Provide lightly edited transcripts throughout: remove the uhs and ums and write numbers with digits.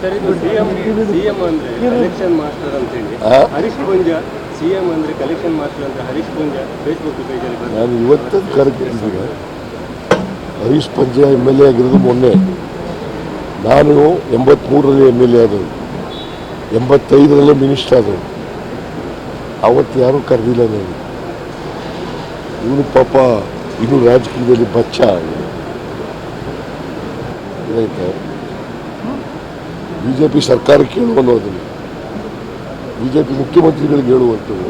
Sir, ಇದು CM ಅಂದ್ರೆ collection master ಅಂತ ಹೇಳಿ ಹರೀಶ್ ಪೂಂಜ ಸಿಎಂ ಅಂದ್ರೆ ಕಲೆಕ್ಷನ್ ಮಾಸ್ಟರ್ ಅಂತ ಹರೀಶ್ ಪೂಂಜ ಫೇಸ್ಬುಕ್ ಪೇಜಲ್ಲಿ ಬಂದ. ನಾನು ಇವತ್ತು ಕರೆಕ್ಟಿದ್ದೀನಿ. ಹರೀಶ್ ಪೂಂಜ MLA ಆಗಿರೋದು ಮೊನ್ನೆ. ನಾನು 83ರಲ್ಲಿ MLA ಆದವು, 85ರಲ್ಲೇ ಮಿನಿಸ್ಟರ್ ಆದವು. ಅವತ್ತು ಯಾರೂ ಕರೆದಿಲ್ಲ ನಾನು. ಇವನು ಪಾಪ ಇನ್ನೂ ರಾಜಕೀಯದಲ್ಲಿ ಬಚ್ಚ ಆಯ್ತಾ. BJP ಸರ್ಕಾರಕ್ಕೆ ಹೇಳುವಂಥದ್ದು, BJP ಮುಖ್ಯಮಂತ್ರಿಗಳಿಗೆ ಹೇಳುವಂಥದ್ದು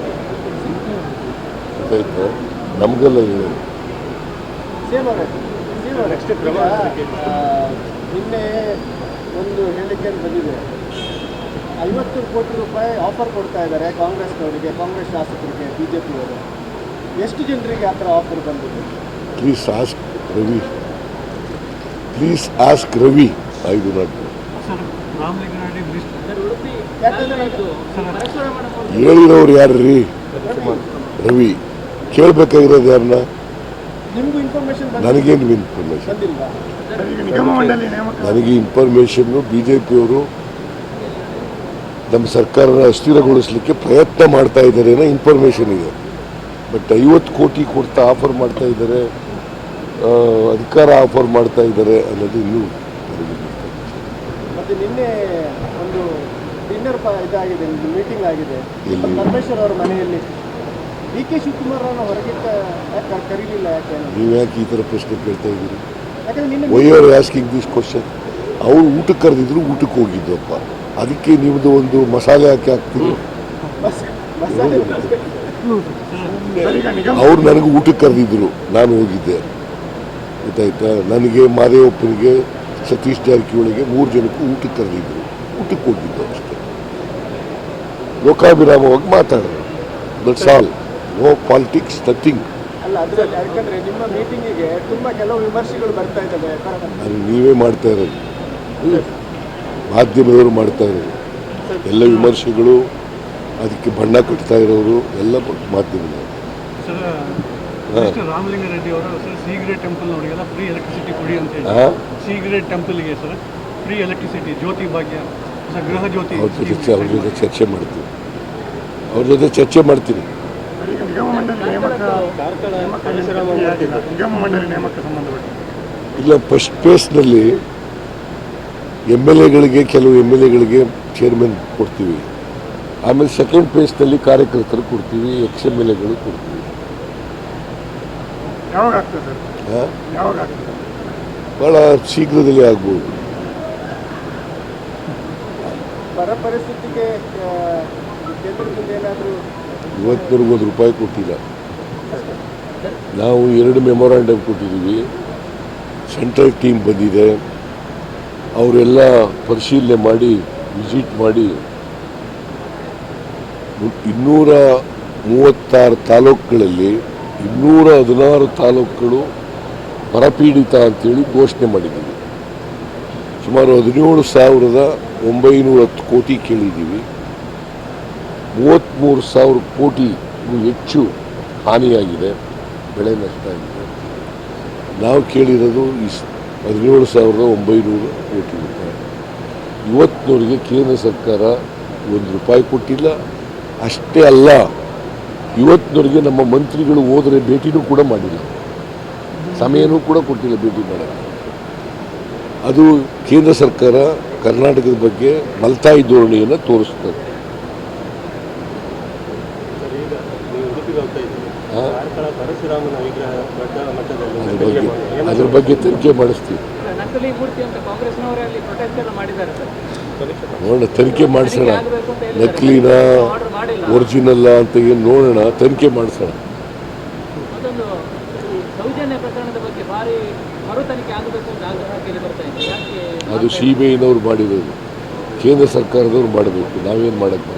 ಆಯ್ತಾ, ನಮಗೆಲ್ಲ ಹೇಳೋದು. ನಿನ್ನೆ ಒಂದು ಹೇಳಿಕೆ ಬಂದಿದೆ, 50 ಕೋಟಿ ರೂಪಾಯಿ ಆಫರ್ ಕೊಡ್ತಾ ಇದ್ದಾರೆ ಕಾಂಗ್ರೆಸ್ನವರಿಗೆ, ಕಾಂಗ್ರೆಸ್ ಶಾಸಕರಿಗೆ, BJPಯವರು. ಎಷ್ಟು ಜನರಿಗೆ ಆ ಥರ ಆಫರ್ ಬಂದಿದೆ? Please ask Ravi, please ask Ravi. I do not ಹೇಳಿರೋರು ಯಾರು ರೀ? ರವಿ. ಕೇಳಬೇಕಾಗಿರೋದು ಯಾರನ್ನ? ನನಗೇನು ಇನ್ಫಾರ್ಮೇಶನ್? ನನಗೆ ಇನ್ಫಾರ್ಮೇಶನ್ನು BJPಯವರು ನಮ್ಮ ಸರ್ಕಾರನ ಅಸ್ಥಿರಗೊಳಿಸಲಿಕ್ಕೆ ಪ್ರಯತ್ನ ಮಾಡ್ತಾ ಇದ್ದಾರೆ ಅನ್ನೋ ಇನ್ಫಾರ್ಮೇಶನ್ ಇದೆ. ಬಟ್ 50 ಕೋಟಿ ಕೊಡ್ತಾ ಆಫರ್ ಮಾಡ್ತಾ ಇದ್ದಾರೆ, ಅಧಿಕಾರ ಆಫರ್ ಮಾಡ್ತಾ ಇದ್ದಾರೆ ಅನ್ನೋದು ಇನ್ನೂ ಮತ್ತೆ ನಿನ್ನೆ ಒಂದು ಡಿನ್ನರ್ ಇದಾಗಿದೆ, ಮೀಟಿಂಗ್ ಆಗಿದೆ ಪರಮೇಶ್ವರ್ ಅವರ ಮನೆಯಲ್ಲಿ. DK ಶಿವಕುಮಾರ್ ಅವರನ್ನು ಹೊರಗೆ ಕರೀಲಿಲ್ಲ, ಯಾಕೆ? ನೀವು ಯಾಕೆ ಈ ಥರ ಪ್ರಶ್ನೆ ಕೇಳ್ತಾ ಇದ್ದೀರಿ? ಯಾಕಂದ್ರೆ ನಿನ್ನೆ why are asking this question? ಅವ್ರು ಊಟಕ್ಕೆ ಕರೆದಿದ್ರು, ಊಟಕ್ಕೆ ಹೋಗಿದ್ದಪ್ಪ. ಅದಕ್ಕೆ ನಿಮ್ಮದು ಒಂದು ಮಸಾಲೆ ಹಾಕಿ ಹಾಕ್ತೀವಿ. ಅವ್ರು ನನಗೆ ಊಟಕ್ಕೆ ಕರೆದಿದ್ರು, ನಾನು ಹೋಗಿದ್ದೆ. ಗೊತ್ತಾಯ್ತಾ? ನನಗೆ, ಮಾದೇವಪ್ಪನಿಗೆ, ಸತೀಶ್ ಜಾರಕಿಹೊಳಿಗೆ 3 ಜನಕ್ಕೂ ಊಟಕ್ಕೆ ಕರೆದಿದ್ರು, ಊಟಕ್ಕೆ ಹೋಗಿದ್ದು ಅಷ್ಟೇ. ಲೋಕಾಭಿರಾಮವಾಗಿ ಮಾತಾಡೋದು, that's all. No politics, nothing. ಅಲ್ಲ, ಅದರಲ್ಲಿ ಯಾಕಂದ್ರೆ ನಿಮ್ಮ ಮೀಟಿಂಗಿಗೆ ತುಂಬಾ ಕೆಲವು ವಿಮರ್ಶೆಗಳು ಬರ್ತಾ ಇದ್ದಾವೆ. ಅದು ನೀವೇ ಮಾಡ್ತಾ ಇರೋದು, ಮಾಧ್ಯಮದವರು ಮಾಡ್ತಾ ಇರೋದು ಎಲ್ಲ ವಿಮರ್ಶೆಗಳು, ಅದಕ್ಕೆ ಬಣ್ಣ ಕಟ್ತಾ ಇರೋರು ಎಲ್ಲ ಮಾಧ್ಯಮದವರು. ರಾಮಲಿಂಗಾರೆಡ್ಡಿ ಅವರು ಸರ್ ಸಿಗ್ರೇಟ್ ಟೆಂಪಲ್ನವರಿಗೆಲ್ಲ ಫ್ರೀ ಎಲೆಕ್ಟ್ರಿಸಿಟಿ ಕೊಡಿ ಅಂತ ಹೇಳಿ, ಸಿಗ್ರೇಟ್ ಟೆಂಪಲ್ಗೆ ಸರ್ ಫ್ರೀ ಎಲೆಕ್ಟ್ರಿಸಿಟಿ, ಜ್ಯೋತಿ ಭಾಗ್ಯ, ಗೃಹ ಜ್ಯೋತಿ. ಅವ್ರ ಜೊತೆ ಚರ್ಚೆ ಮಾಡ್ತೀನಿ, ಅವ್ರ ಜೊತೆ ಚರ್ಚೆ ಮಾಡ್ತೀನಿ. ಇಲ್ಲ, ಫಸ್ಟ್ ಫೇಸ್ನಲ್ಲಿ MLAಗಳಿಗೆ, ಕೆಲವು MLAಗಳಿಗೆ ಚೇರ್ಮನ್ ಕೊಡ್ತೀವಿ. ಆಮೇಲೆ ಸೆಕೆಂಡ್ ಫೇಸ್ನಲ್ಲಿ ಕಾರ್ಯಕರ್ತರು ಕೊಡ್ತೀವಿ, ex-MLAಗಳು ಕೊಡ್ತೀವಿ. ಬಹಳ ಶೀಘ್ರದಲ್ಲಿ ಆಗ್ಬೋದು. ಬರ ಪರಿಸ್ಥಿತಿಗೆ ಕೇಂದ್ರದಿಂದ ಏನಾದರೂ ಇವತ್ತಿನವರೆಗೂ ₹1 ಕೊಟ್ಟಿಲ್ಲ. ನಾವು 2 ಮೆಮೊರಾಂಡಮ್ ಕೊಟ್ಟಿದ್ದೀವಿ. ಸೆಂಟ್ರಲ್ ಟೀಮ್ ಬಂದಿದೆ, ಅವರೆಲ್ಲ ಪರಿಶೀಲನೆ ಮಾಡಿ, ವಿಸಿಟ್ ಮಾಡಿ 236 ತಾಲೂಕುಗಳಲ್ಲಿ 216 ತಾಲೂಕುಗಳು ಬರಪೀಡಿತ ಅಂತೇಳಿ ಘೋಷಣೆ ಮಾಡಿದ್ದೀವಿ. ಸುಮಾರು 17,910 ಕೋಟಿ ಕೇಳಿದ್ದೀವಿ. 33,000 ಕೋಟಿಗೂ ಹೆಚ್ಚು ಹಾನಿಯಾಗಿದೆ, ಬೆಳೆ ನಷ್ಟ ಆಗಿದೆ. ನಾವು ಕೇಳಿರೋದು 17,900 ಕೋಟಿ ರೂಪಾಯಿ. ಇವತ್ತಿನವರೆಗೆ ಕೇಂದ್ರ ಸರ್ಕಾರ ₹1 ಕೊಟ್ಟಿಲ್ಲ. ಅಷ್ಟೇ ಅಲ್ಲ, ಇವತ್ತಿನವರೆಗೆ ನಮ್ಮ ಮಂತ್ರಿಗಳು ಹೋದರೆ ಭೇಟಿನೂ ಕೂಡ ಮಾಡಿಲ್ಲ, ಸಮಯನೂ ಕೂಡ ಕೊಟ್ಟಿಲ್ಲ ಭೇಟಿ ಮಾಡೋಕ್ಕೆ. ಅದು ಕೇಂದ್ರ ಸರ್ಕಾರ ಕರ್ನಾಟಕದ ಬಗ್ಗೆ ಮಲ್ತಾಯಿ ಧೋರಣೆಯನ್ನು ತೋರಿಸ್ತದೆ. ಅದ್ರ ಬಗ್ಗೆ ತನಿಖೆ ಮಾಡಿಸ್ತೀವಿ. ನೋಡೋಣ, ತನಿಖೆ ಮಾಡಿಸೋಣ. ನಕಲಿನ ಒರಿಜಿನಲ್ಲ ಅಂತ ಏನು ನೋಡೋಣ, ತನಿಖೆ ಮಾಡಿಸೋಣ. ಅದು CBIನವ್ರು ಮಾಡಿರೋದು, ಕೇಂದ್ರ ಸರ್ಕಾರದವ್ರು ಮಾಡಬೇಕು, ನಾವೇನು ಮಾಡೋಕ್ಕೆ.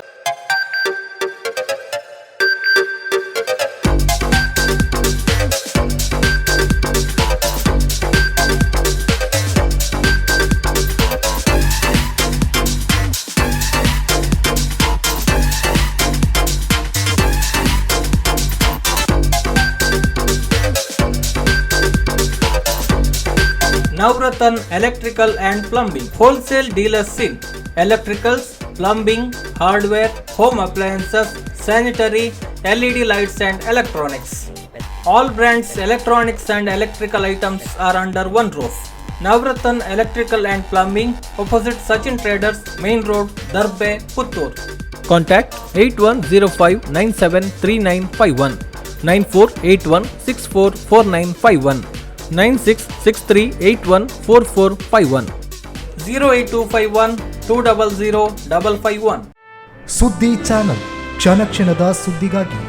Navratan Electrical and Plumbing Wholesale Dealers in electricals, plumbing, hardware, home appliances, sanitary, LED lights and electronics. All brands electronics and electrical items are under one roof. Navratan Electrical and Plumbing, opposite Sachin Traders, Main Road, Darbe, Puttur. Contact 8105973951, 9481644951, 9663814451, 08251200551. ಸುದ್ದಿ channel ಕ್ಷಣ ಕ್ಷಣದ ಸುದ್ದಿಗಾಗಿ